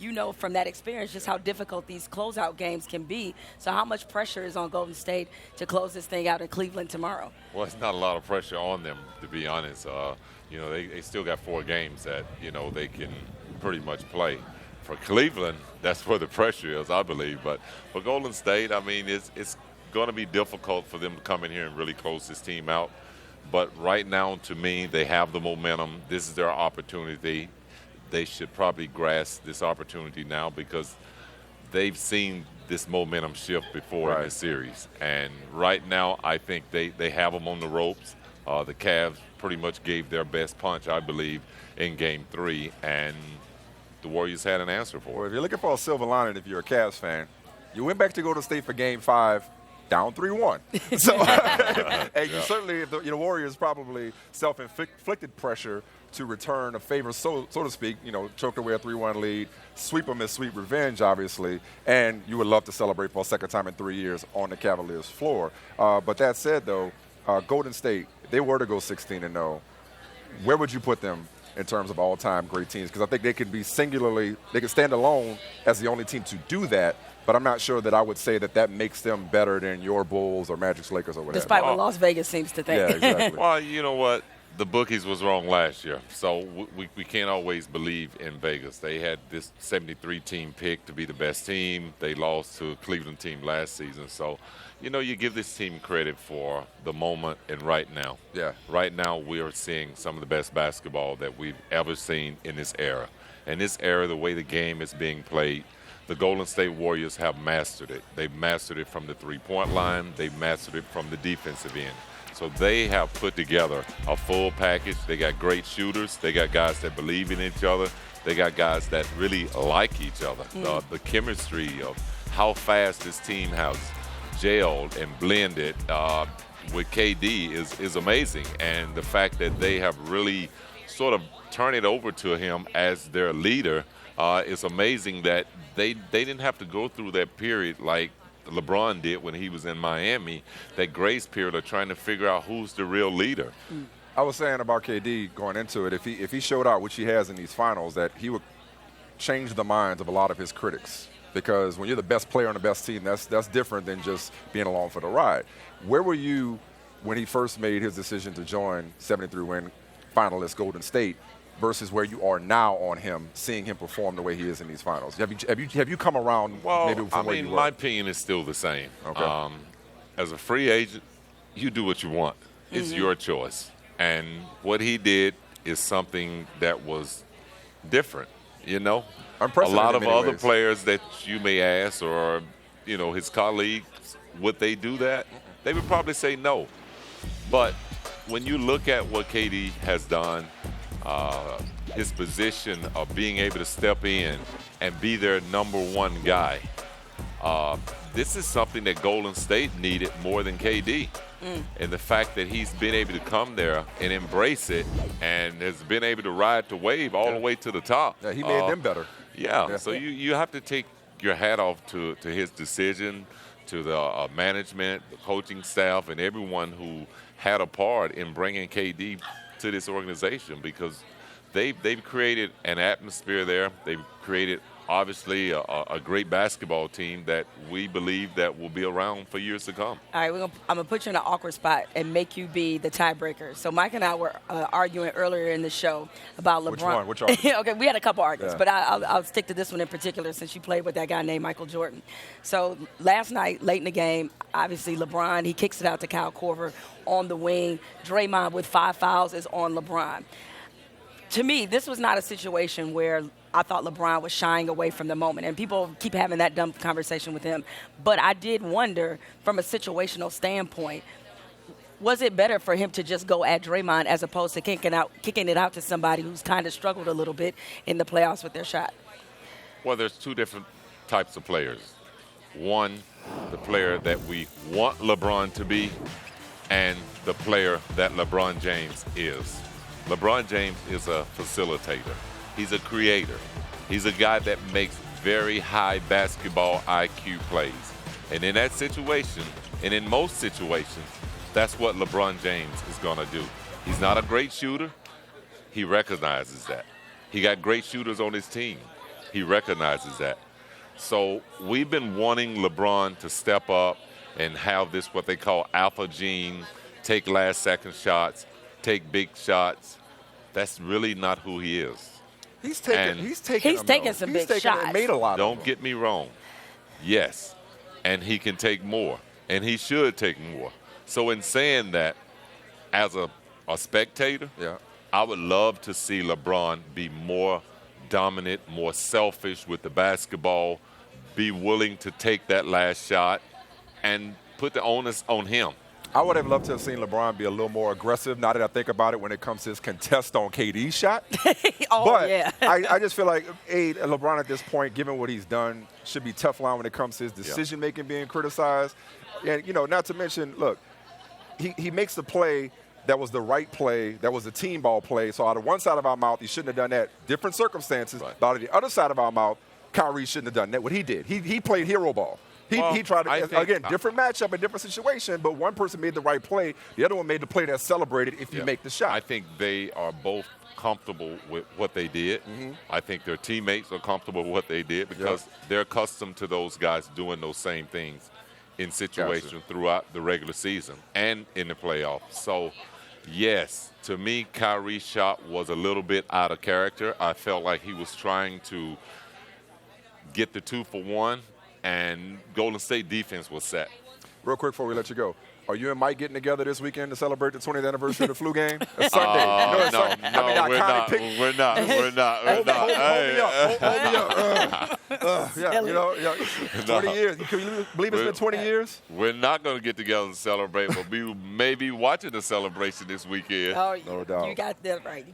you know from that experience just how difficult these closeout games can be. So how much pressure is on Golden State to close this thing out in Cleveland tomorrow? Well, it's not a lot of pressure on them, to be honest. They still got 4 games that, they can pretty much play. For Cleveland, that's where the pressure is, I believe. But for Golden State, I mean, it's going to be difficult for them to come in here and really close this team out. But right now, to me, they have the momentum. This is their opportunity. They should probably grasp this opportunity now because they've seen this momentum shift before in this series. And right now, I think they have them on the ropes. The Cavs pretty much gave their best punch, I believe, in Game 3. And the Warriors had an answer for it. Well, if you're looking for a silver lining, if you're a Cavs fan, you went back to Golden State for Game 5, down 3-1. So, and you certainly, the Warriors probably self-inflicted pressure to return a favor, so to speak, choke away a 3-1 lead, sweep them as sweet revenge, obviously, and you would love to celebrate for a second time in 3 years on the Cavaliers floor. But that said, though, Golden State, if they were to go 16-0, where would you put them in terms of all-time great teams? Because I think they could be they could stand alone as the only team to do that, but I'm not sure that I would say that makes them better than your Bulls or Magic's Lakers or whatever. Despite what Las Vegas seems to think. Yeah, exactly. Well, you know what? The bookies was wrong last year, so we can't always believe in Vegas. They had this 73-team pick to be the best team. They lost to a Cleveland team last season. So, you give this team credit for the moment and right now. Yeah. Right now we are seeing some of the best basketball that we've ever seen in this era. In this era, the way the game is being played, the Golden State Warriors have mastered it. They've mastered it from the three-point line. They've mastered it from the defensive end. So they have put together a full package. They got great shooters. They got guys that believe in each other. They got guys that really like each other. The chemistry of how fast this team has gelled and blended with KD is amazing. And the fact that they have really sort of turned it over to him as their leader is amazing, that they didn't have to go through that period like LeBron did when he was in Miami, that grace period of trying to figure out who's the real leader. I was saying about KD going into it, if he showed out, which he has in these finals, that he would change the minds of a lot of his critics. Because when you're the best player on the best team, that's different than just being along for the ride. Where were you when he first made his decision to join 73-win finalist Golden State versus where you are now on him, seeing him perform the way he is in these finals? Have you come around maybe from where you were? My opinion is still the same. Okay. As a free agent, you do what you want. It's your choice. And what he did is something that was different, A lot of other players that you may ask or, his colleagues, would they do that? They would probably say no. But when you look at what KD has done, his position of being able to step in and be their number one guy, this is something that Golden State needed more than KD. And the fact that he's been able to come there and embrace it and has been able to ride the wave all the way to the top. Yeah, he made them better. Yeah, so you have to take your hat off to his decision, to the management, the coaching staff, and everyone who had a part in bringing KD to this organization, because they've created an atmosphere there. They've created, obviously, a great basketball team that we believe that will be around for years to come. All right, I'm going to put you in an awkward spot and make you be the tiebreaker. So Mike and I were arguing earlier in the show about LeBron. Which one? Okay, we had a couple arguments, but I'll stick to this one in particular since you played with that guy named Michael Jordan. So last night, late in the game, obviously LeBron, he kicks it out to Kyle Korver on the wing. Draymond with 5 fouls is on LeBron. To me, this was not a situation where I thought LeBron was shying away from the moment. And people keep having that dumb conversation with him. But I did wonder, from a situational standpoint, was it better for him to just go at Draymond as opposed to kicking it out to somebody who's kind of struggled a little bit in the playoffs with their shot? Well, there's two different types of players. One, the player that we want LeBron to be, and the player that LeBron James is. LeBron James is a facilitator. He's a creator. He's a guy that makes very high basketball IQ plays. And in that situation, and in most situations, that's what LeBron James is going to do. He's not a great shooter. He recognizes that. He got great shooters on his team. He recognizes that. So we've been wanting LeBron to step up and have this what they call alpha gene, take last-second shots, take big shots. That's really not who he is. He's taking some big shots. And made a lot. Don't get me wrong. Yes, and he can take more, and he should take more. So in saying that, as a spectator, I would love to see LeBron be more dominant, more selfish with the basketball, be willing to take that last shot, and put the onus on him. I would have loved to have seen LeBron be a little more aggressive, now that I think about it, when it comes to his contest on KD's shot. I just feel like, LeBron at this point, given what he's done, should be Teflon when it comes to his decision-making being criticized. And, not to mention, look, he makes the play that was the right play, that was a team ball play. So out of one side of our mouth, he shouldn't have done that. Different circumstances. Right. But out of the other side of our mouth, Kyrie shouldn't have done that. What he did, he played hero ball. He tried to, again, different matchup, a different situation, but one person made the right play. The other one made the play that's celebrated if you make the shot. I think they are both comfortable with what they did. I think their teammates are comfortable with what they did because they're accustomed to those guys doing those same things in situations throughout the regular season and in the playoffs. So, yes, to me, Kyrie's shot was a little bit out of character. I felt like he was trying to get the 2-for-1. And Golden State defense was set. Real quick before we let you go, are you and Mike getting together this weekend to celebrate the 20th anniversary of the flu game? It's Sunday. We're not. Hold me up. 20 years. Can you believe it's been 20 years? We're not going to get together and celebrate, but we may be watching the celebration this weekend. No doubt. You got that right.